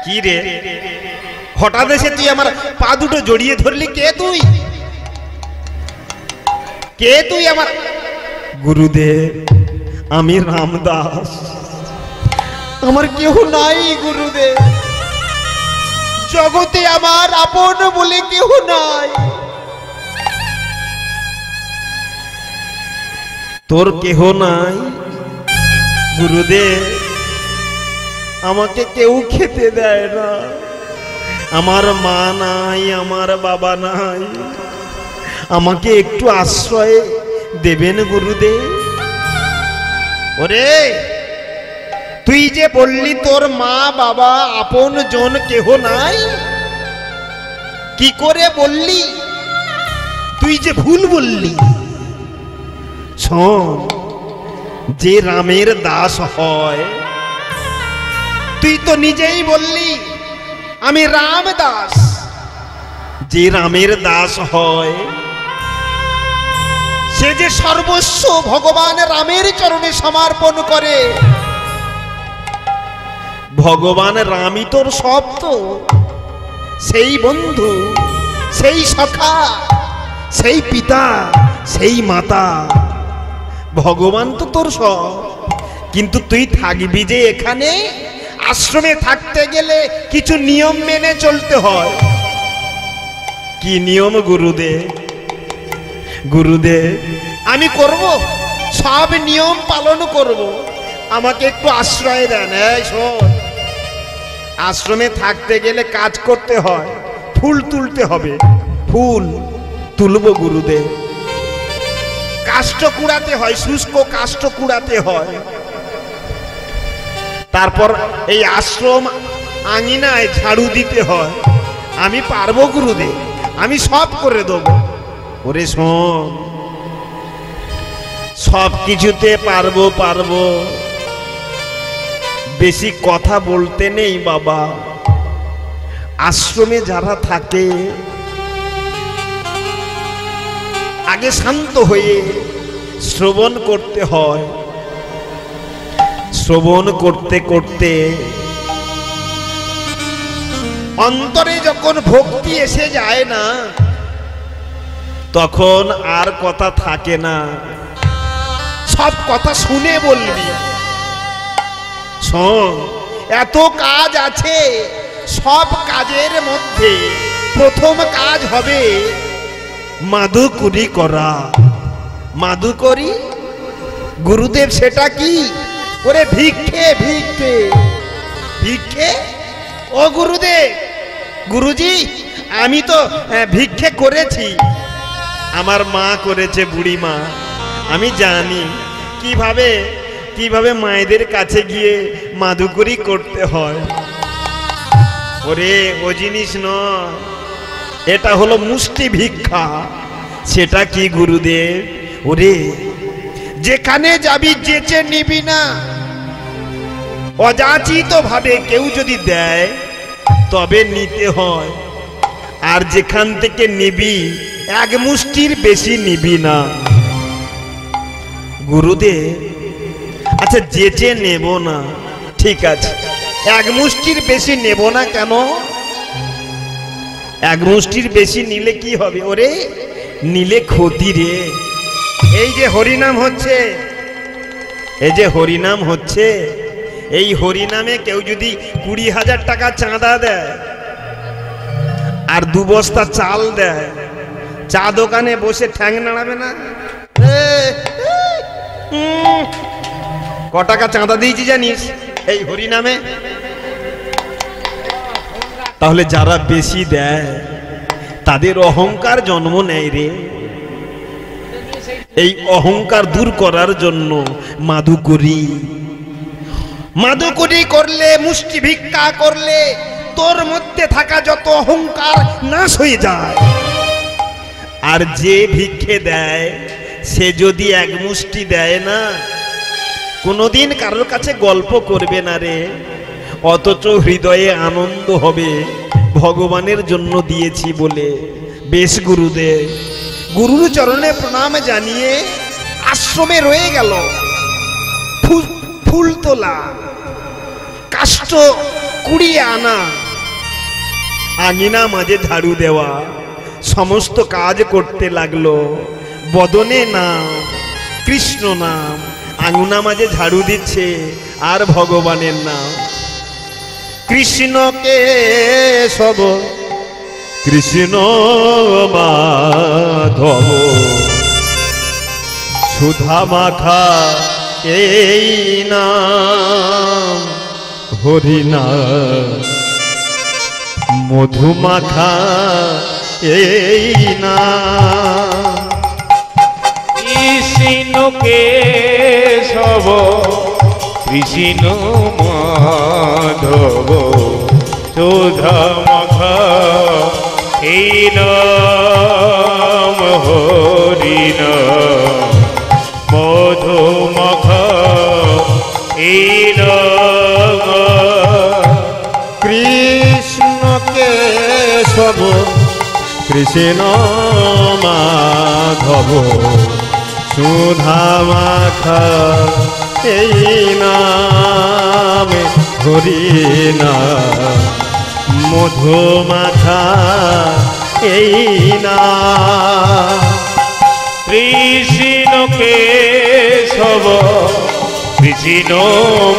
কি রে হঠাৎ এসে তুই আমার পা দুটো জড়িয়ে ধরলি? কে তুই? কে তুই আমার? গুরুদেব আমি রামদাস। আমার কেউ নাই গুরুদেব, জগতে আমার আপন বলে কেউ নাই। তোর কেহ নাই গুরুদেব, আমাকে কেউ খেতে দেয় না, আমার মা নাই, আমার বাবা নাই, আমাকে একটু আশ্রয় দেবেন গুরুদেব? ওরে তুই যে বললি তোর মা বাবা আপন জন কেহ নাই, কি করে বললি? তুই যে ভুল বললি। শোন, যে রামের দাস হয়, তুই তো নিজেই বললি আমি রামদাস। যে রামের দাস হয় সে যে সর্বস্ব ভগবান রামের চরণে সমর্পণ করে। ভগবান রামই তোর সব, তো সেই বন্ধু, সেই সখা, সেই পিতা, সেই মাতা, ভগবান তো তোর সব। কিন্তু তুই থাকবি যে এখানে, আশ্রমে থাকতে গেলে কিছু নিয়ম মেনে চলতে হয়। কি নিয়ম গুরুদেব? গুরুদেব আমি করব, সব নিয়ম পালন করব, আমাকে একটু আশ্রয় দেন। এই শোন, আশ্রমে থাকতে গেলে কাজ করতে হয়, ফুল তুলতে হবে, ফুল তুলব গুরুদেব। কাষ্ঠ কুড়াতে হয়, শুষ্ক কাষ্ঠ কুড়াতে হয়। তারপর এই আশ্রম আঙিনায় ঝাড়ু দিতে হয়। আমি পারবো গুরুদেব, আমি সব করে দেব। ওরে শোন, সব কিছুতে পারবো পারবো, বেশি কথা বলতে নেই বাবা। আশ্রমে যারা থাকে আগে শান্ত হয়ে শ্রবণ করতে হয়। শ্রবণ করতে করতে অন্তরে যখন ভক্তি এসে যায় না, তখন আর কথা থাকে না, সব কথা শুনে বলবি। শোন, এত কাজ আছে, সব কাজের মধ্যে প্রথম কাজ হবে মাধুকরী করা। মাধুকরী গুরুদেব সেটা কি? ওরে ভিক্ষে, ভিক্ষে, ভিক্ষে। ও গুরুদেব, গুরুজি আমি তো ভিক্ষে করেছি, আমার মা করেছে, বুড়ি মা। আমি জানি কিভাবে কিভাবে মায়েদের কাছে গিয়ে মাধুকরী করতে হয়। ওরে ও জিনিস নয়, এটা হলো মুষ্টি ভিক্ষা। সেটা কি গুরুদেব? ওরে যেখানে যাবি যেচে নিবি না, অযাচিত ভাবে কেউ যদি দেয় তবে নিতে হয়। আর যেখান থেকে নিবি এক মুষ্টির বেশি নিবি না গুরুদেব। আচ্ছা যেচে নেব না, ঠিক আছে, এক মুষ্টির বেশি নেব না কেন? এক মুষ্টির বেশি নিলে কি হবে? ওরে নিলে ক্ষতি রে। এই যে হরিনাম হচ্ছে, এই যে হরিনাম হচ্ছে, এই হরিনামে কেউ যদি 20,000 টাকা চাঁদা দেয় আর 2 বস্তা চাল দেয়, চা দোকানে বসে ঠ্যাং নাড়াবে না? ক টাকা চাঁদা দিয়েছি জানিস এই হরিনামে? তাহলে যারা বেশি দেয় তাদের অহংকার জন্ম নেয় রে। এই অহংকার দূর করার জন্য মাধুকরী, মাধুকরী করলে, মুষ্টি ভিক্ষা করলে তোর মধ্যে থাকা যত অহংকার নাশ হয়ে যায়। আর যে ভিক্ষে দেয় সে যদি এক মুষ্টি দেয় না, কোনোদিন কারোর কাছে গল্প করবে না রে, অথচ হৃদয়ে আনন্দ হবে ভগবানের জন্য দিয়েছি বলে। বেশ গুরুদেব, গুরুর চরণে প্রণাম জানিয়ে আশ্রমে রয়ে গেল। ফুল তোলা, কাষ্ঠ কুড়িয়ে আনা, আঙিনা মাঝে ঝাড়ু দেওয়া, সমস্ত কাজ করতে লাগলো। বদনে নাম, কৃষ্ণ নাম, আঙিনা মাঝে ঝাড়ু দিচ্ছে আর ভগবানের নাম। কৃষ্ণকে সব কৃষ্ণ মাধব, সুধা মাখা এই নাম, হরি নাম মধু মাখা এই নাম। কৃষ্ণকে সব কৃষ্ণ মাধব, সুধা মাখা এই নাম, হরি নাম মধু মাখা এই নাম। কৃষ্ণকে সব কৃষ্ণ মাধব, সুধা মাখা এই নাম, হরি নাম মধু মাখা এই নাম। কৃষ্ণকে সব কৃষ্ণ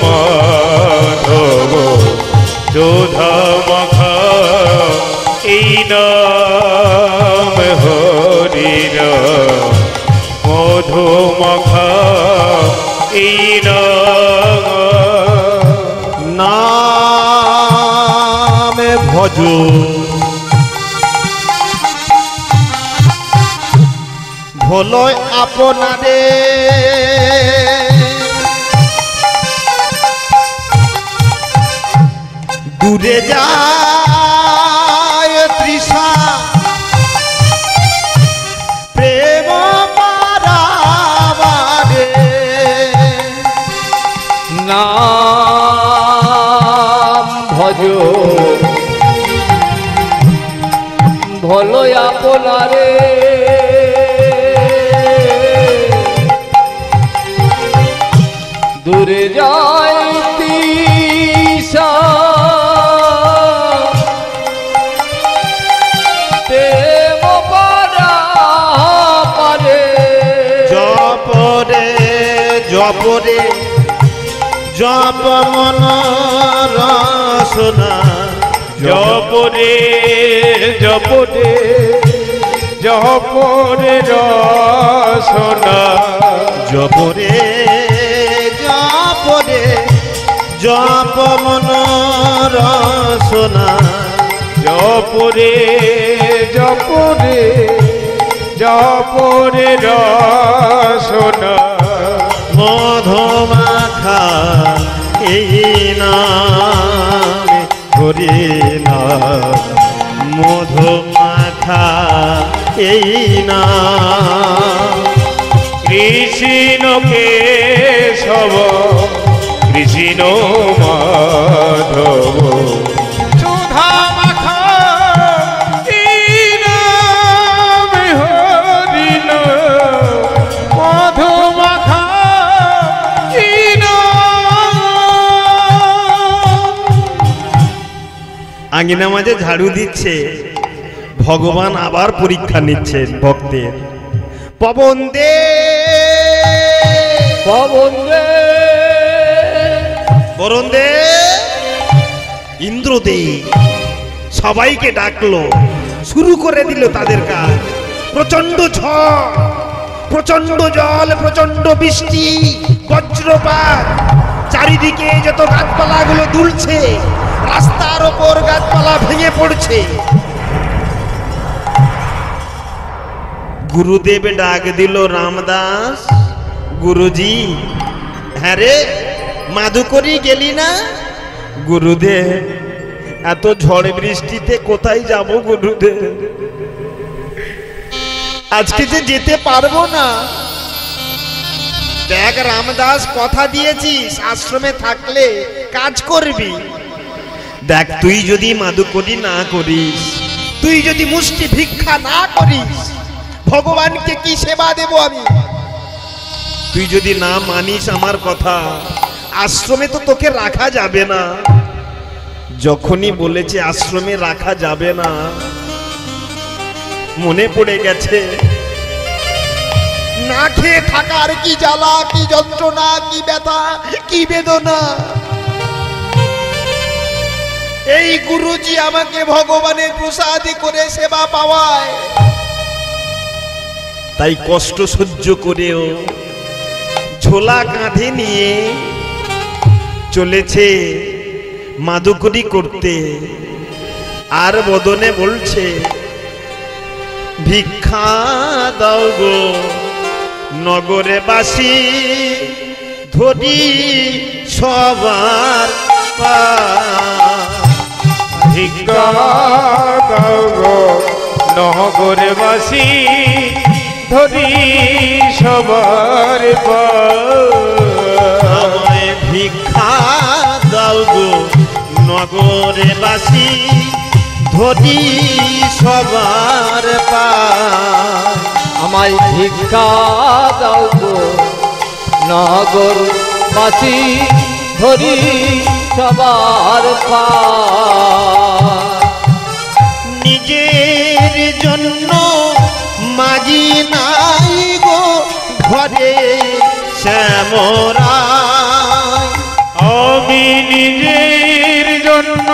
মাধব, সুধা মাখা এই নাম, হরি নাম মধু মাখা এই নাম। নামে ভজ ভোলয় আপনারে, দূরে যায় তৃষা প্রেম পারাবারে। নাম ভজ ভোলয় আপনারে, দূরে যায় তৃষা প্রেম পারাবারে। জপরে জপরে জপ মন রসনা, জপরে জপরে জপরে রসনা, জপরে জপরে জপ মন রসনা, জপরে জপরে জপরে রসনা। মধু মাখা এই নাম, হরি নাম মধু মাখা এই নাম। কৃষ্ণকে সব কৃষ্ণ মাধব, সুধা মাখা এই নাম, হরি নাম মধু মাখা এই নাম। আঙিনা মাঝে ঝাড়ু দিচ্ছে, ভগবান আবার পরীক্ষা নিচ্ছেন ভক্তের। পবন দে পবন দে বরণ দে, ইন্দ্র দে, সবাইকে ডাকলো, শুরু করে দিল তাদের কাজ। প্রচন্ড ঝড়, প্রচন্ড জল, প্রচন্ড বৃষ্টি, বজ্রপাত, চারিদিকে যত গাছপালাগুলো দুলছে, রাস্তার ওপর গাছপালা ভেঙে পড়ছে। গুরুদেব ডাক দিল রামদাস, গুরুজি। হ্যাঁ রে, মাধুকরী গেলি না? গুরুদেব, এত ঝড় বৃষ্টিতে কোথায় যাব গুরুদেব, আজকে যে যেতে পারবো না। দেখ রামদাস, কথা দিয়েছিস আশ্রমে থাকলে কাজ করবি। দেখ, তুই যদি মাধুকরী না করিস, তুই যদি মুষ্টি ভিক্ষা না করিস, ভগবানকে কি সেবা দেব আমি? তুই যদি না মানিস আমার কথা, আশ্রমে তো তোকে রাখা যাবে না। যখনই বলেছে আশ্রমে রাখা যাবে না, মনে পড়ে গেছে না খেয়ে থাকার কি জ্বালা, কি যন্ত্রণা, কি ব্যথা, কি বেদনা। এই গুরুজি আমাকে ভগবানের প্রসাদী করে সেবা পাওয়ায়, তাই কষ্ট সহ্য করেও ঝোলা কাঁধে নিয়ে চলেছে মাদুকরি করতে। আর বদনে বলছে, ভিক্ষা দাও গো নগরে বাসি, ধরি সবার ভিক্ষা দাও গো নগরে বাসি, ধরি সবার আমায় ভিক্ষা দাও গো নগরে বাসি, ধরি সবার আমায় ভিক্ষা দাও গো নগর বাসি, ধরি সবার নিজের জন্য মাগি নাই গো ঘরে শ্যামরা, আমি নিজের জন্য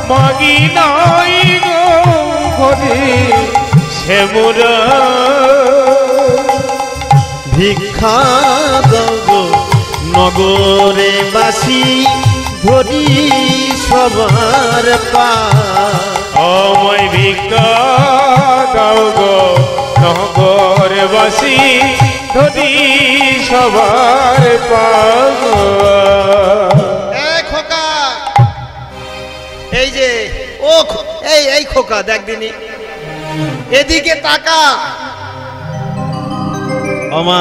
মাগি নাই গো ঘরে শ্যামরা, ভিক্ষা দাও গো নগরে বাসি, ধরি সবার আমায় ভিক্ষা দাও গো নগরে বাসি, ধরি সবার খোকা। এই যে ও এই খোকা, দেখ দিনি এদিকে তাকা। আমা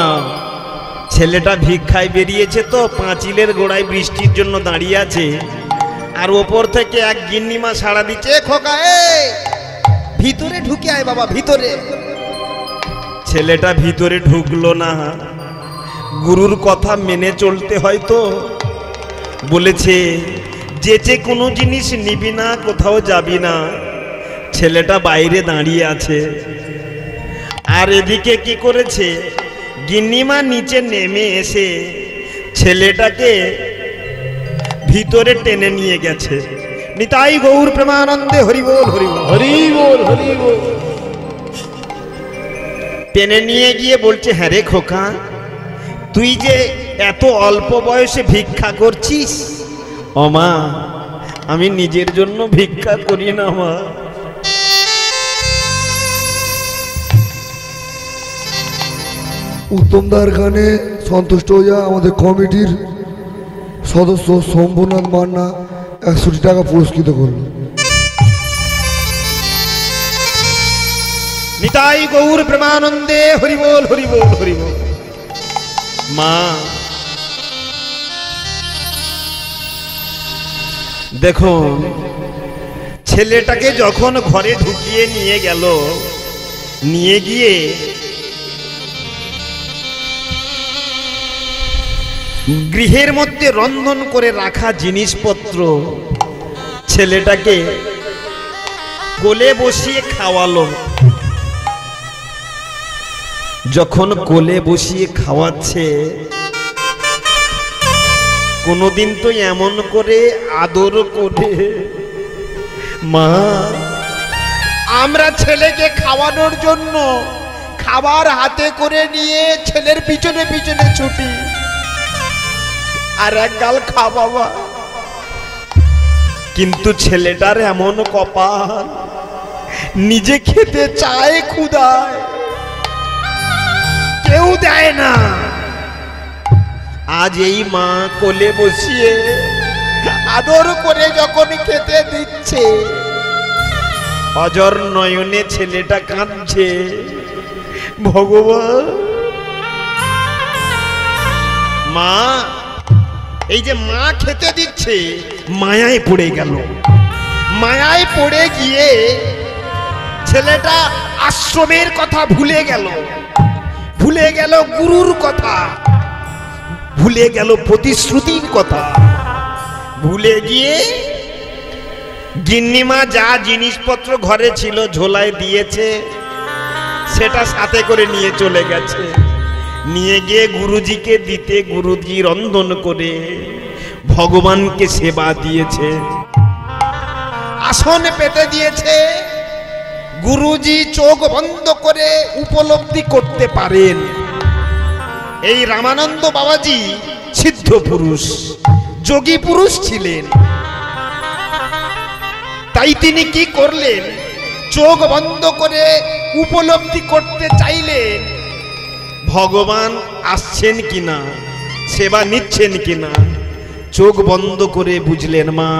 ছেলেটা ভিক্ষায় বেরিয়েছে তো, পাঁচিলের গোড়ায় বৃষ্টির জন্য দাঁড়িয়ে আছে, আর ওপর থেকে এক গিন্নিমা সাড়া দিচ্ছে, খোকা এই ভিতরে ঢুকে আয় বাবা, ভিতরে। ছেলেটা ভিতরে ঢুকলো না, গুরুর কথা মেনে চলতে হয় তো। বলেছে যেচে কোনো জিনিস নিবি না, কোথাও যাবি না। ছেলেটা বাইরে দাঁড়িয়ে আছে, আর এদিকে কি করেছে, গিন্নিমা নিচে নেমে এসে ছেলেটাকে ভিতরে টেনে নিয়ে গেছে। নিতাই গৌর প্রেমানন্দে হরি বল হরি বল হরি বল হরি বল। টেনে নিয়ে গিয়ে বলছে, হ্যাঁ রে খোকা, তুই যে এত অল্প বয়সে ভিক্ষা করছিস। ও মা, আমি নিজের জন্য ভিক্ষা করি না মা, উত্তমদার গানে সন্তুষ্ট হইয়া আমাদের কমিটির সদস্য শম্ভুনাথ মান্না 100 টাকা পুরস্কৃত করল। নিতাই গৌর প্রেমানন্দে হরি বল হরি বল হরি বল। মা দেখো, ছেলেটাকে যখন ঘরে ঢুকিয়ে নিয়ে গেল, নিয়ে গিয়ে গৃহের মধ্যে রন্ধন করে রাখা জিনিসপত্র ছেলেটাকে কোলে বসিয়ে খাওয়ালো। যখন কোলে বসিয়ে খাওয়াচ্ছে, কোনোদিন তো এমন করে আদর করে। মা, আমরা ছেলেকে খাওয়ানোর জন্য খাবার হাতে করে নিয়ে ছেলের পিছনে পিছনে ছুটি, আর এক গাল খা বাবা। কিন্তু ছেলেটার এমন কপাল, নিজে খেতে চায় ক্ষুধায়, কেউ দেয় না। আজ এই মা কোলে বসিয়ে আদর করে যখন খেতে দিচ্ছে, অজর নয়নে ছেলেটা কাঁদছে, ভগবান। মা, এই যে মা খেতে দিচ্ছে, মায়ায় পড়ে গেল। মায়ায় পড়ে গিয়ে ছেলেটা আশ্রমের কথা ভুলে গেল, ভুলে গেল গুরুর কথা, ভুলে গেল প্রতিশ্রুতির কথা, ভুলে গিয়ে গিন্নিমা যা জিনিসপত্র ঘরে ছিল ঝোলায় দিয়েছে, সেটা সাথে করে নিয়ে চলে গেছে। নিয়ে গিয়ে গুরুজিকে দিতে গুরুজি রন্ধন করে ভগবানকে সেবা দিয়েছে, আসনে পেতে দিয়েছে। গুরুজি চোখ বন্ধ করে উপলব্ধি করতে পারেন এই রামানন্দ বাবাজি সিদ্ধ পুরুষ, যোগী পুরুষ ছিলেন। তাই তিনি কি করলেন, চোখ বন্ধ করে উপলব্ধি করতে চাইলেন ভগবান আসছেন কিনা, সেবা নিচ্ছেন কিনা। চোখ বন্ধ করে বুঝলেন মা,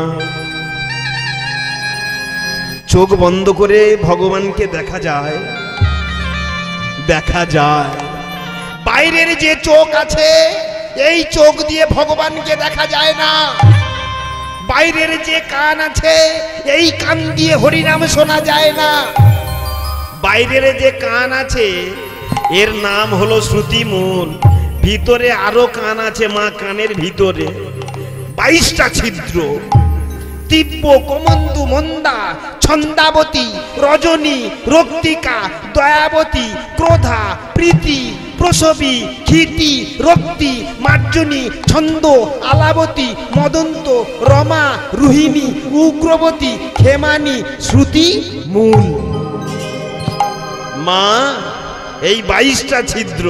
চোখ বন্ধ করে ভগবানকে দেখা যায়, দেখা যায়। বাইরের যে চোখ আছে এই চোখ দিয়ে ভগবানকে দেখা যায় না। বাইরের যে কান আছে এই কান দিয়ে হরিনাম শোনা যায় না। বাইরের যে কান আছে এর নাম হলো শ্রুতিমূল। ভিতরে আরো কান আছে মা, কানের ভিতরে 22টা ছিদ্র। দিব্য, কমন্দু, মন্দা, ছন্দাবতী, রজনী, রক্তিকা, দয়াবতী, ক্রোধা, প্রীতি, প্রসবী, ক্ষিতি, রক্তি, মার্জনী, ছন্দ, আলাবতী, মদন্ত, রমা, রোহিণী, উগ্রবতী, ক্ষেমানী, শ্রুতি মূল। মা, এই 22টা ছিদ্র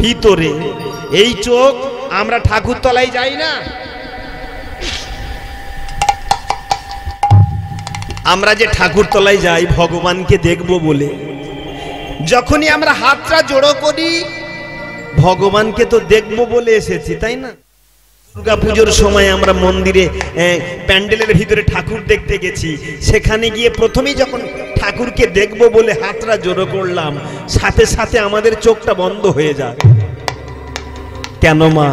ভিতরে, এই চোখ আমরা ঠাকুরতলায় যাই না, আমরা যে ঠাকুরতলায় যাই ভগবানকে দেখব বলে, যখনই আমরা হাতটা জোড়ো করি ভগবানকে তো দেখব বলে এসেছি, তাই না? দুর্গা পুজোর সময় আমরা মন্দিরে প্যান্ডেলের ভিতরে ঠাকুর দেখতে গেছি, সেখানে গিয়ে প্রথমেই যখন ঠাকুরকে দেখব বলে হাতটা জোড়ো করলাম, সাথে সাথে আমাদের চোখটা বন্ধ হয়ে যায়। কেন মা?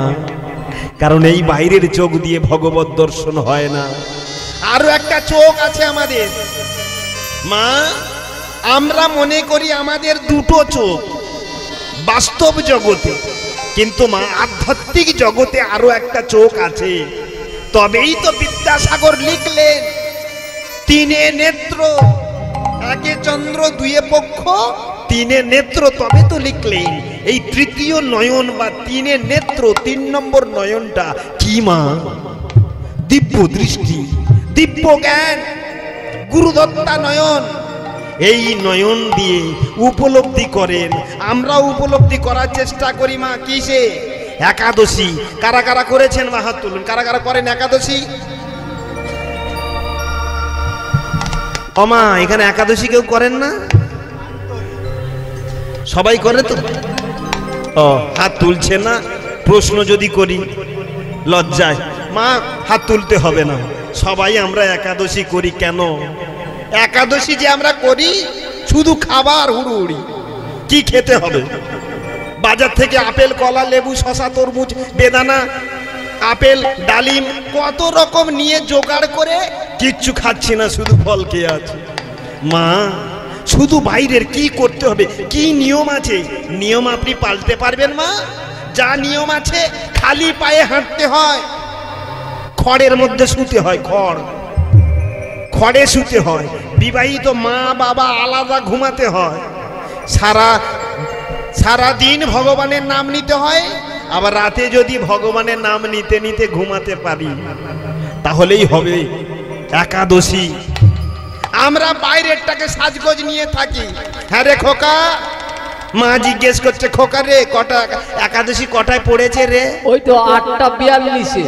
কারণ এই বাইরের চোখ দিয়ে ভগবত দর্শন হয় না। আরো একটা চোখ আছে আমাদের মা, আমরা মনে করি আমাদের দুটো চোখ বাস্তব জগতে, কিন্তু মা আধ্যাত্মিক জগতে আরো একটা চোখ আছে। তবেই তো বিদ্যাসাগর লিখলেন, তিনে নেত্র, একে চন্দ্র, দুয়ে পক্ষ, তিনে নেত্র। তবে তো লিখলেন এই তৃতীয় নয়ন বা তিনে নেত্র, 3 নম্বর নয়নটা কি মা? দিব্য দৃষ্টি, দিব্য জ্ঞান, গুরুদত্তা নয়ন। এই নয়ন দিয়ে উপলব্ধি করেন, আমরা উপলব্ধি করার চেষ্টা করি মা। কিসে? একাদশী। কারা কারা করেছেন মা হাত তুলুন, কারা কারা করেন একাদশী? ও মা, এখানে একাদশী কেউ করেন না? সবাই করে তো? ও, হাত তুলছে না। প্রশ্ন যদি করি লজ্জায়, মা হাত তুলতে হবে না। সবাই আমরা একাদশী করি কেন? একাদশী যে আমরা করি শুধু খাবার হুড়ুহুড়ি। কি খেতে হবে? বাজার থেকে আপেল, কলা, লেবু, শশা, তরমুজ, বেদানা, আপেল, ডালিম কত রকম নিয়ে জোগাড় করে কিচ্ছু খাচ্ছি না, শুধু ফল খেয়ে আছি। মা, শুধু বাইরের কি করতে হবে, কি নিয়ম আছে, নিয়ম আপনি পাল্টে পারবেন মা? যা নিয়ম আছে, খালি পায়ে হাঁটতে হয়, খড়ের মধ্যে শুতে হয়, খড়ে শুতে হয়, বিবাহিত মা বাবা আলাদা ঘুমাতে হয়, সারা দিন ভগবানের নাম নিতে হয়। আবার রাতে যদি ভগবানের নাম নিতে নিতে ঘুমাতে পারি তাহলেই হবে একাদশী। আমরা বাইরেরটাকে সাজগোজ নিয়ে থাকি। হ্যাঁ রে খোকা, মা জিজ্ঞেস করছে, খোকা রে কটা একাদশী কটায় পড়েছে রে? ওই তো 8:42-এ।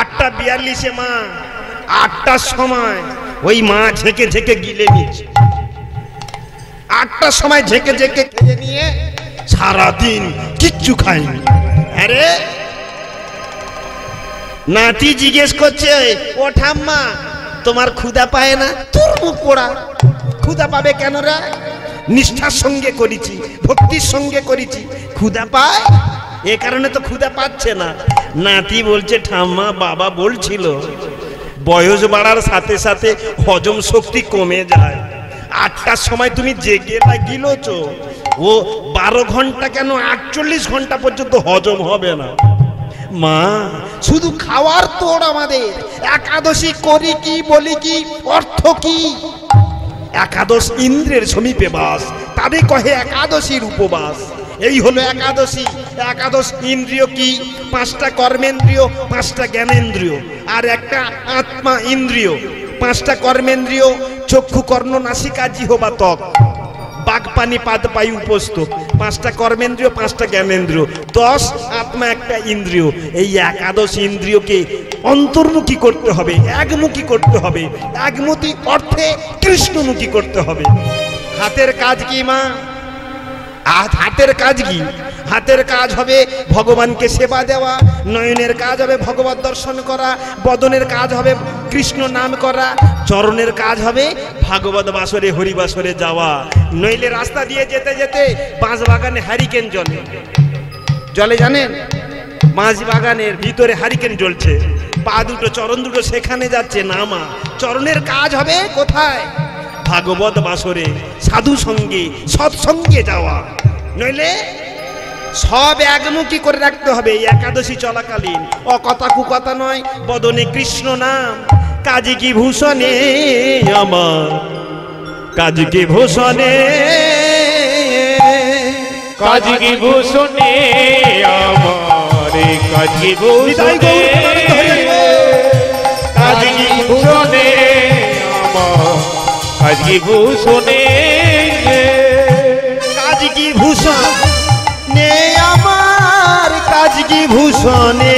8:42-এ মা, 8টার সময় ওই মা ঝেঁকে ঝেঁকে গিলে নিচ্ছে। 8টার সময় ঝেঁকে ঝেঁকে খেয়ে নিয়ে সারাদিন কিচ্ছু খায়নি। আরে নাতি জিজ্ঞেস করছে, ও ঠাম্মা তোমার ক্ষুধা পায় না? তোর মুখ পোড়া, ক্ষুধা পাবে কেন রে? নিষ্ঠার সঙ্গে করেছি, ভক্তির সঙ্গে করেছি, ক্ষুধা পায়? এ কারণে তো ক্ষুধা পাচ্ছে না। নাতি বলছে, ঠাম্মা বাবা বলছিল বয়স বাড়ার সাথে সাথে হজম শক্তি কমে যায়। 8টার সময় তুমি জেগে গিলোছ, ও 12 ঘন্টা কেন 48 ঘন্টা পর্যন্ত হজম হবে না। মা শুধু খাওয়ার তোড় আমাদের, একাদশী করি কি বলি কি অর্থ কি? একাদশ ইন্দ্রের সমীপে বাস, তবে কহে একাদশীর উপবাস। এই হলো একাদশী। একাদশ ইন্দ্রিয় কি? 5টা কর্মেন্দ্রিয়, 5টা জ্ঞানেন্দ্রিয়, আর একটা আত্মা ইন্দ্রিয়। 5টা কর্মেন্দ্রিয় চক্ষু কর্ণ নাসিকা জিহ্বা ত্বক বাক পানি পাদ পায়ু উপস্থ। 5টা কর্মেন্দ্রিয়, 5টা জ্ঞানেন্দ্রিয়, 10 আত্মা একটা ইন্দ্রিয়। এই একাদশ ইন্দ্রিয়কে অন্তর্মুখী করতে হবে, একমুখী করতে হবে, একমুখী অর্থে কৃষ্ণমুখী করতে হবে। হাতের কাজ কি মা? হাতের কাজ কি? হাতের কাজ হবে ভগবানকে সেবা দেওয়া, নয়নের কাজ হবে ভগবত দর্শন করা, বদনের কাজ হবে কৃষ্ণ নাম করা, চরণের কাজ হবে ভাগবত বাসরে হরিবাসরে যাওয়া। নইলে রাস্তা দিয়ে যেতে যেতে বাঁশ বাগানে হারিকেন জ্বলে, জলে জানেন? বাঁশ বাগানের ভিতরে হারিকেন জ্বলছে, পা দুটো চরণ দুটো সেখানে যাচ্ছে না মা। চরণের কাজ হবে কোথায়? ভাগবত বাসরে সাধু সঙ্গে সৎসঙ্গে যাওয়া। নইলে সব একমুখী করে রাখতে হবে এই একাদশী চলাকালীন। অকথা কুকথা নয়, বদনে কৃষ্ণ নাম। কাজ কি ভূষণে আমার, কাজ কি ভূষণে, কাজ কি ভূষণে আমার, কাজ কি ভূষণে, কাজ কি ভূষণে আমার, কাজ কি ভূষণে, কাজ কি ভূষণ নে আমার, কাজ কি ভূষণে,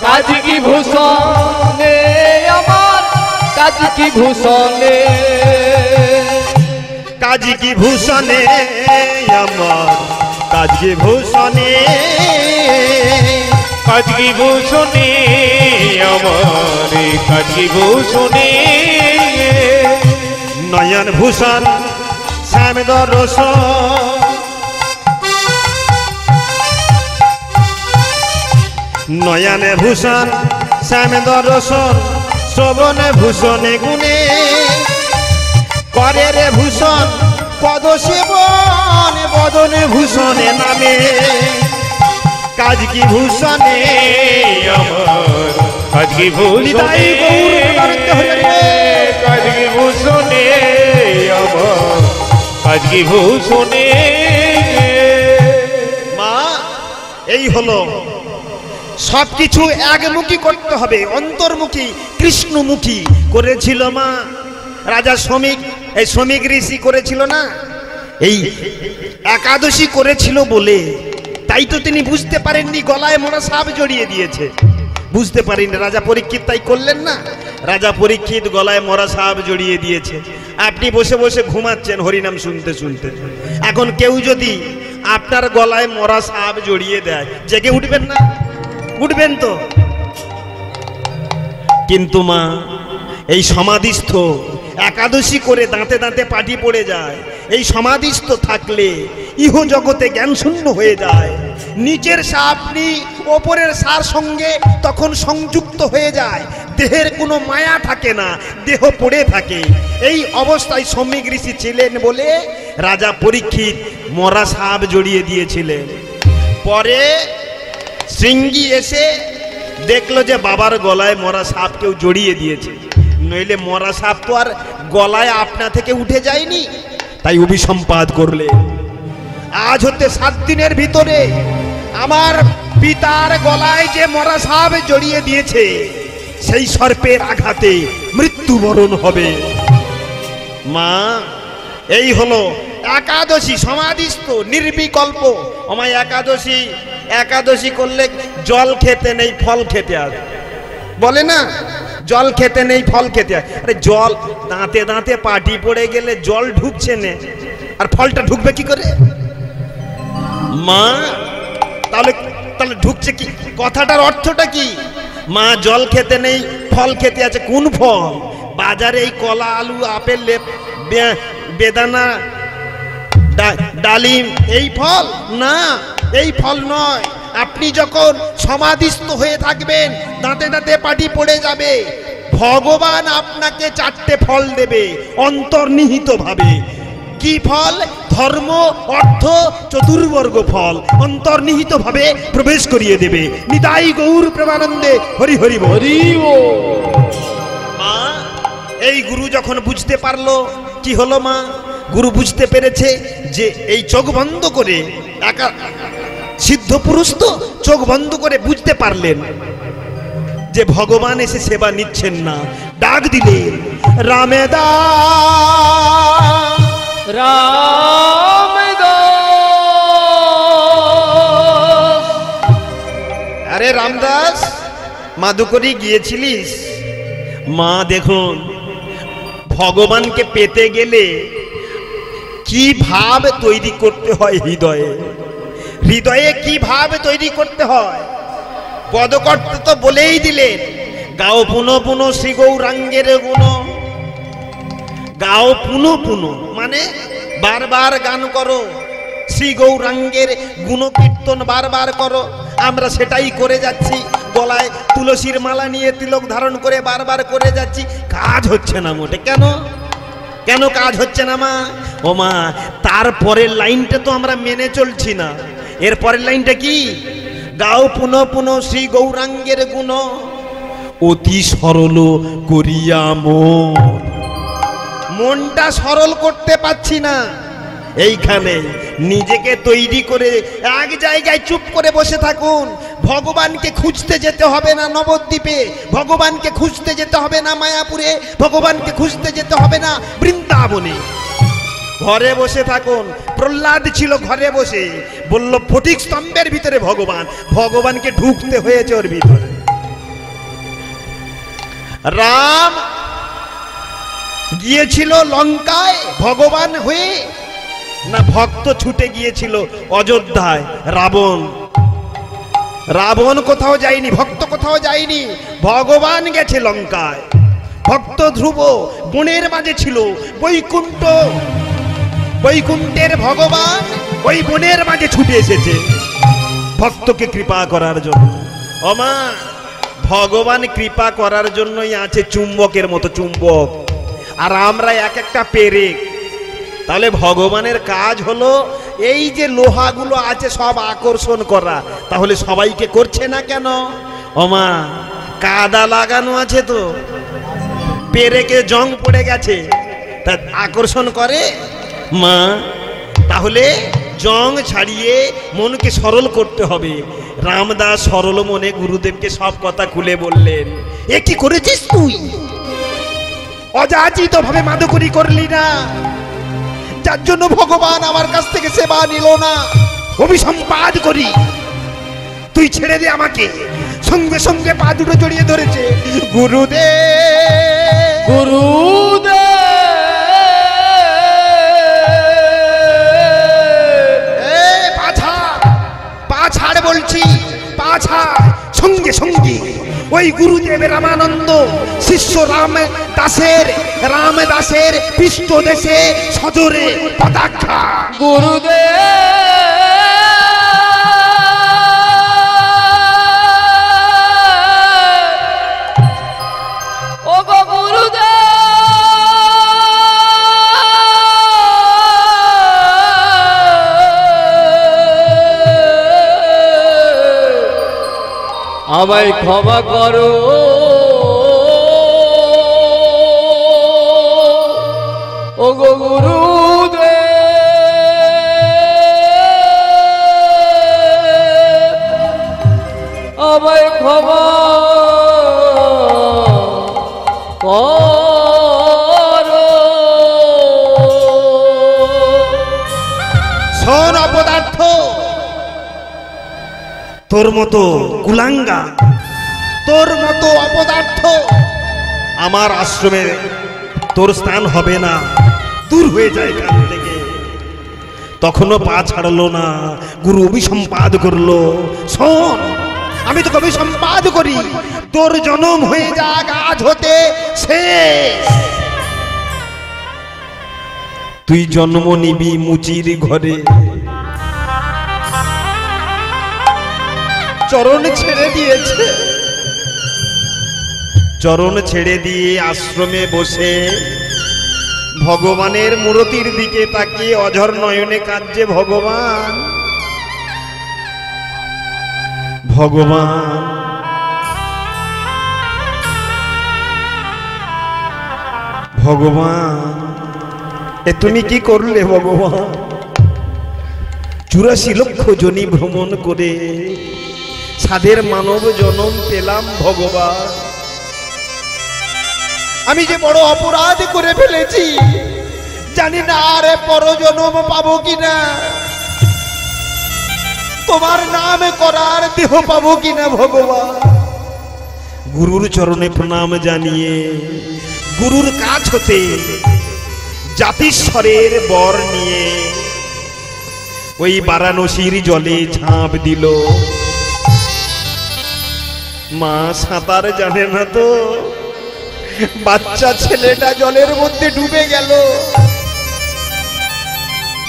কাজ কি ভূষণে আমার, কাজ কি ভূষণে, কাজ কি ভূষণে আমার, কাজ কি ভূষণে, কাজ কি ভূষণে আমার, কাজ কি ভূষণে, নয়ন ভূষণ শ্যাম দর্শন, নয়নে ভূষণ শ্যাম দর্শন, শ্রবণে ভূষণে গুণে, করে রে ভূষণ পদ সেবন, বদনে ভূষণে নামে। কাজ কি ভূষণে আমার, কাজ কি ভূষণে, কাজ কি ভূষণে আমার, কাজ কি ভূষণে। মা এই হলো সবকিছু একমুখী করতে হবে, অন্তর্মুখী কৃষ্ণমুখী করেছিল মা রাজা শ্রমিক। এই শ্রমিক ঋষি করেছিল না, এই একাদশী করেছিল বলে তাই তো তিনি বুঝতে পারেননি, গলায় মোড়া সাপ জড়িয়ে দিয়েছে, বুঝতে পারেননি। রাজা পরীক্ষিত তাই করলেন না, রাজা পরীক্ষিত গলায় মোড়া সাপ জড়িয়ে দিয়েছে। আপনি বসে বসে ঘুমাচ্ছেন হরিনাম শুনতে শুনতে, এখন কেউ যদি আপনার গলায় মোড়া সাপ জড়িয়ে দেয় জেগে উঠবেন না? উঠবেন তো। কিন্তু মা এই সমাধিস্থ একাদশী করে দাঁতে দাঁতে পাটি পড়ে যায়, এই সমাধিস্থ থাকলে ইহ জগতে জ্ঞান শূন্য হয়ে যায়, নিচের আপনি ওপরের সার সঙ্গে তখন সংযুক্ত হয়ে যায়, দেহের কোনো মায়া থাকে না, দেহ পড়ে থাকে। এই অবস্থায় শ্রমিক ঋষি ছিলেন বলে রাজা পরীক্ষিত মরা সাপ জড়িয়ে দিয়েছিলেন। পরে শৃঙ্গি এসে দেখলো যে বাবার গলায় মরা সাপ কেউ জড়িয়ে দিয়েছে, নইলে মরা সাপ তো আর গলায় আপনা থেকে উঠে যায়নি, তাই অভিসম্পাদ করলে আজ হতে 7 দিনের ভিতরে আমার পিতার গলায় যে মরা সাপ জড়িয়ে দিয়েছে সেই সর্পের আঘাতে মৃত্যুবরণ হবে। মা এই হলো একাদশী, সমাধিস্থ নির্বিকল্প। আমায় একাদশী করলে জল খেতে নেই ফল খেতে আছে, বলে না জল খেতে নেই ফল খেতে আছে। আরে জল দাঁতে দাঁতে পাটি পড়ে গেলে জল ঢুকছে না, আর ফলটা ঢুকবে কি করে মা? তাহলে ঢুকছে কি? কথাটার অর্থটা কি? মা জল খেতে নেই ফল খেতে আছে, কোন ফল? বাজারে এই কলা আলু আপেল বেদানা ডালিম এই ফল না, এই ফল নয়। আপনি যখন সমাধিস্থ হয়ে থাকবেন দাঁতে দাঁতে পাটি পড়ে যাবে, ভগবান আপনাকে 4টে ফল দেবে অন্তর্নিহিত ভাবে। কি ফল? ধর্ম অর্থ চতুর্বর্গ ফল অন্তর্নিহিত ভাবে প্রবেশ করিয়ে দেবে। নিতাই গৌর প্রেমানন্দে হরি হরি বল। হরি বল। মা, এই গুরু যখন বুঝতে পারলো, কি হলো মা? গুরু বুঝতে পেরেছে যে এই চোখ বন্ধ করে, একা সিদ্ধ পুরুষ তো চোখ বন্ধ করে বুঝতে পারলেন যে ভগবান এসে সেবা নিচ্ছেন না। ডাক দিলেন, রামেদা রামদাস। আরে রামদাস, মাদুকরি গিয়েছিলিস? মা দেখুন, ভগবানকে পেতে গেলে কি ভাব তৈরি করতে হয় হৃদয়ে, হৃদয়ে কি ভাব তৈরি করতে হয়। পদকর্তা তো বলেই দিলেন, গাও পুনো পুনো শ্রী গৌরাঙ্গের গুণ। গাও পুনো পুনো মানে বারবার গান করো, শ্রী গৌরাঙ্গের গুণ কীর্তন বারবার করো। আমরা সেটাই করে যাচ্ছি, গলায় তুলসীর মালা নিয়ে তিলক ধারণ করে বারবার করে যাচ্ছি, কাজ হচ্ছে না মোটে। কেন কেন কাজ হচ্ছে না মা? ও মা, তারপরের লাইনটা তো আমরা মেনে চলছি না। এর পরের লাইনটা কি? গাও পুনঃ পুনঃ শ্রী গৌরাঙ্গের গুণ, অতি সরল করিয়া মন। মনটা সরল করতে পারছি না। এইখানে নিজেকে তৈরি করে এক জায়গায় চুপ করে বসে থাকুন। ভগবানকে খুঁজতে যেতে হবে না নবদ্বীপে, ভগবানকে খুঁজতে যেতে হবে না মায়াপুরে, ভগবানকে খুঁজতে যেতে হবে না বৃন্দাবনে। ঘরে বসে থাকুন। প্রহ্লাদ ছিল ঘরে বসে, বলল ফটিক স্তম্ভের ভিতরে ভগবান, ভগবানকে ঢুকতে হয়েছে ওর ভিতরে। রাম গিয়েছিল লঙ্কায় ভগবান হয়ে, না ভক্ত ছুটে গিয়েছিল অযোধ্যায়? রাবণ, রাবণ কোথাও যায়নি, ভক্ত কোথাও যায়নি, ভগবান গেছে লঙ্কায়। ভক্ত ধ্রুব বনের মাঝে ছিল, বৈকুণ্ঠ, বৈকুণ্ঠের ভগবান ওই বনের মাঝে ছুটে এসেছে ভক্তকে কৃপা করার জন্য। ওমা, ভগবান কৃপা করার জন্যই আছে চুম্বকের মতো চুম্বক, আর আমরা এক একটা পেরেক। তাহলে ভগবানের কাজ হলো এই যে লোহাগুলো আছে সব আকর্ষণ করা, তাহলে সবাইকে করছে না কেন? ওমা, কাদা লাগানো আছে তো, পেরেকে জং পড়ে গেছে, তা আকর্ষণ করে মা। তাহলে জং ছাড়িয়ে মনকে সরল করতে হবে। রামদাস সরল মনে গুরুদেবকে সব কথা খুলে বললেন, এ কি করেছিস তুই? অযাচিত ভাবে মাদুকরি করলি না, যার জন্য ভগবান আমার কাছ থেকে সেবা নিল না। অভিসম্পাদ করি, তুই ছেড়ে দে আমাকে। সঙ্গে সঙ্গে পা দুটো জড়িয়ে ধরেছে, গুরুদেব গুরুদেব। পা ছাড় বলছি, পা ছাড়। সঙ্গে সঙ্গে ওই গুরুদেবের রামানন্দ শিষ্য রামদাসের পৃষ্ঠ দেশে সজোরে পদাঘা। গুরুদেব, ও গো গুরুদেব। আমায় ক্ষমা করো, ও গো গুরুদেব। আমায় ক্ষমা করো। শোন অপদার্থ, তোর মতো কুলাঙ্গা, তোর মতো অপদার্থ আমার আশ্রমে তোর স্থান হবে না, দূর হয়ে যায় এখান থেকে। তখনও পা ছাড়লো না, গুরু অভিসম্পাদ করলো, শোন আমি তোকে অভিসম্পাদ করি, তোর জনম হয়ে যাক আজ হতে শেষ। তুই জন্ম নিবি মুচির ঘরে, চরণ ছেড়ে দিয়েছে, চরণ ছেড়ে দিয়ে আশ্রমে বসে ভগবানের মূরতির দিকে তাকিয়ে অঝর নয়নে কাঁদছে ভগবান, ভগবান ভগবান এ তুমি কি করলে ভগবান? 84 লক্ষ জনি ভ্রমণ করে সাধের মানব জনম পেলাম ভগবান, আমি যে বড় অপরাধ করে ফেলেছি, জানি না আর পরজনম পাবো কিনা, তোমার নাম করার দেহ পাবো কিনা ভগবান। গুরুর চরণে প্রণাম জানিয়ে গুরুর কাছ হতে জাতিস্বরের বর নিয়ে ওই বারাণসীর জলে ঝাঁপ দিল। মা সাঁতার জানে না তো, বাচ্চা ছেলেটা জলের মধ্যে ডুবে গেল।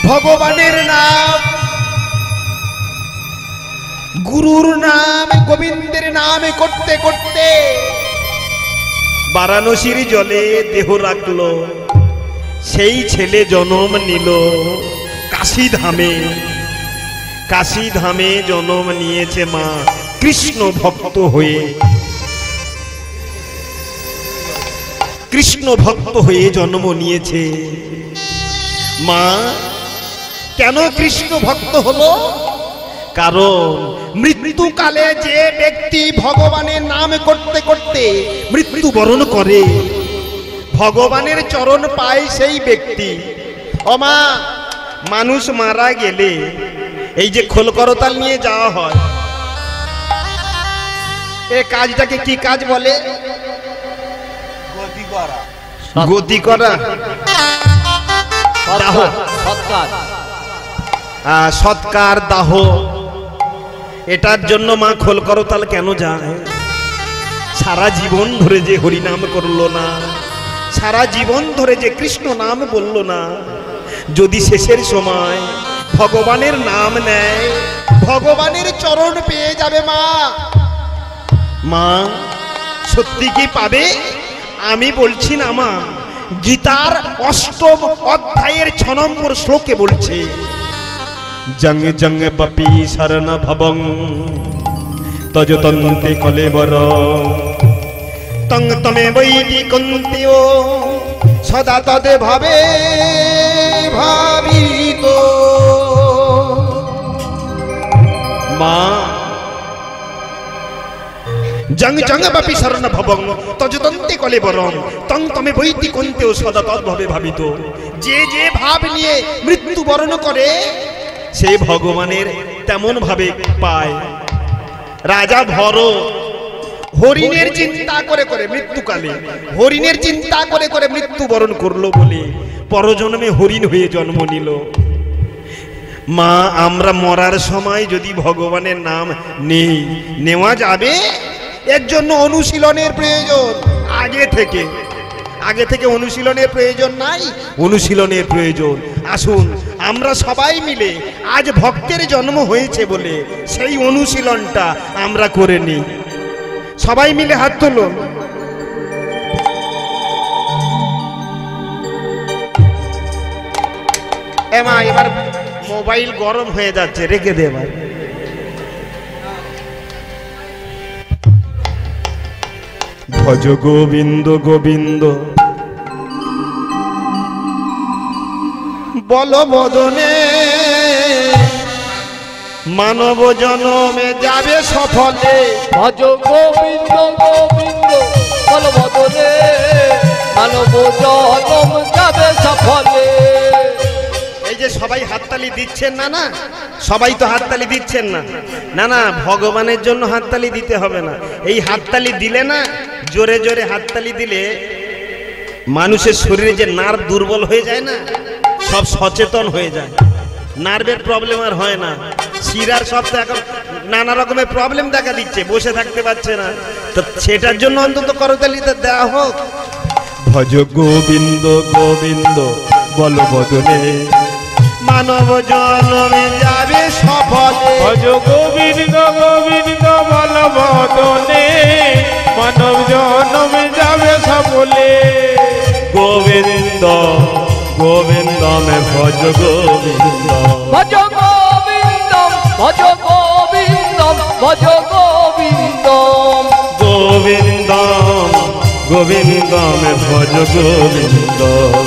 ভগবানের নাম, গুরুর নাম, গোবিন্দের নাম করতে করতে বারাণসীর জলে দেহ রাখলো। সেই ছেলে জন্ম নিল কাশী ধামে। কাশী ধামে জন্ম নিয়েছে মা কৃষ্ণ ভক্ত হয়ে। কৃষ্ণ ভক্ত হয়ে জন্ম নিয়েছে মা। কেন কৃষ্ণ ভক্ত হলো? কারণ মৃত্যুকালে যে ব্যক্তি ভগবানের নাম করতে করতে মৃত্যুবরণ করে, ভগবানের চরণ পায় সেই ব্যক্তি। ও মা, মানুষ মারা গেলে এই যে খোল করতাল নিয়ে যাওয়া হয়, এ কাজটাকে কি কাজ বলে? গতি করা, দাহ, সৎকার, দাহ। এটার জন্য মা খোল করতাল কেন যায়? সারা জীবন ধরে যে হরিনাম করলো না, সারা জীবন ধরে যে কৃষ্ণ নাম বললো না, যদি শেষের সময় ভগবানের নাম নেয়, ভগবানের চরণ পেয়ে যাবে মা। মা সত্যি কি পাবে? আমি বলছি না মা, গীতার 8ম অধ্যায়ের 6 নম্বর শ্লোকে বলছে, জং জং পপি শরণ ভবং তজতন্তে কলেবর তং তমে বৈদি কন্তেও সদা তদে ভাবে ভাবিত। মা, জং জং পপি শরণ ভবং তজতন্তে কলেবরং তং তমে বৈদি কন্তেও সদা তদ্ভাবে ভাবিত। যে যে ভাব নিয়ে মৃত্যুবরণ করে, সে ভগবানের তেমন ভাবে পায়। রাজা ভরত হরিণের চিন্তা করে করে মৃত্যুকালে হরিণের চিন্তা করে করে মৃত্যুবরণ করলো বলে পরজন্মে হরিণ হয়ে জন্ম নিল। মা, আমরা মরার সময় যদি ভগবানের নাম নেই, নেওয়া যাবে, এর জন্য অনুশীলনের প্রয়োজন। আগে থেকে অনুশীলনের প্রয়োজন নাই, অনুশীলনের প্রয়োজন। আসুন আমরা সবাই মিলে, আজ ভক্তের জন্ম হয়েছে বলে সেই অনুশীলনটা আমরা করে নিই। সবাই মিলে হাত তুলুন। মা, এবার মোবাইল গরম হয়ে যাচ্ছে, রেখে দে এবার। ভজ গোবিন্দ গোবিন্দ বল বদনে, মানব জনমে যাবে সফলে। ভজ গোবিন্দ গোবিন্দ বল বদনে, মানব জনম যাবে সফলে। এই যে সবাই হাততালি দিচ্ছেন না, না সবাই তো হাততালি দিচ্ছেন না, না না, ভগবানের জন্য হাততালি দিতে হবে না। এই হাততালি দিলে না, জোরে জোরে হাততালি দিলে মানুষের শরীরে যে নার্ভ দুর্বল হয়ে যায় না, সব সচেতন হয়ে যায়, নার্ভের প্রবলেম আর হয় না। শিরার সব তো এখন নানা রকমের প্রবলেম দেখা দিচ্ছে, বসে থাকতে পারছে না, তো সেটার জন্য অন্তত করতালিতে দেওয়া হোক। ভজ গোবিন্দ গোবিন্দ বল বদনে, মানব জনমে যাবে সফলে। ভজ গোবিন্দ গোবিন্দ বল বদনে, মানব জনমে যাবে সফলে। গোবিন্দ গোবিন্দম ভজ গোবিন্দম ভজ গোবিন্দম ভজ গোবিন্দম ভজ গোবিন্দম গোবিন্দম গোবিন্দম ভজ গোবিন্দম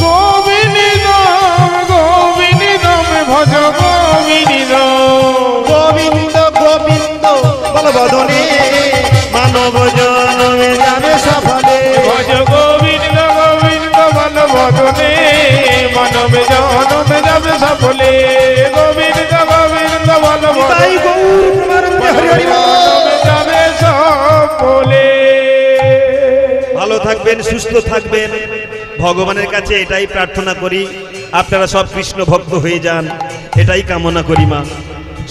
গোবিন্দম গোবিন্দম ভজ গোবিন্দম গোবিন্দ গোবিন্দ বলবদনে মানব জনমে যাবে সফলে ভজ গোবিন্দ গোবিন্দ বলবদনে মানব জনমে যাবে সফলে গোবিন্দ গোবিন্দ তাই বলবদনে গৌর প্রেমানন্দে হরি হরি বল। যাবে সফলে। ভালো থাকবেন, সুস্থ থাকবেন, ভগবানের কাছে এটাই প্রার্থনা করি আপনারা সব কৃষ্ণ ভক্ত হয়ে যান, এটাই কামনা করি মা।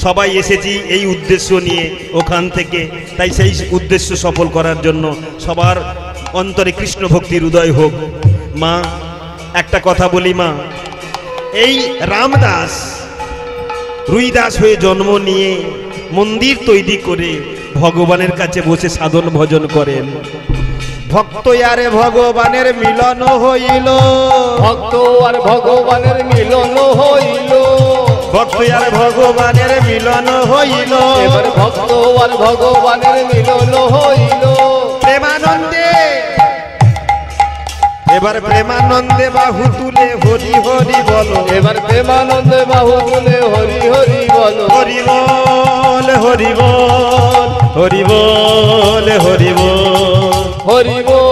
সবাই এসেছি এই উদ্দেশ্য নিয়ে ওখান থেকে, তাই সেই উদ্দেশ্য সফল করার জন্য সবার অন্তরে কৃষ্ণ ভক্তির উদয় হোক। মা একটা কথা বলি মা, এই রামদাস রুইদাস হয়ে জন্ম নিয়ে মন্দির তৈরি করে ভগবানের কাছে বসে সাধন ভজন করেন। ভক্ত আরে ভগবানের মিলন হইল, ভক্ত আর ভগবানের মিলন হইল, ভক্ত আর ভগবানের মিলন হইল, এবার ভক্ত আর ভগবানের মিলন হইল। প্রেমানন্দে এবার প্রেমানন্দে বাহু তুলে হরি হরি বলো, এবার প্রেমানন্দে বাহু তুলে হরি হরি বলো। হরি বল হরি বল হরি বল হরি বল হরি বল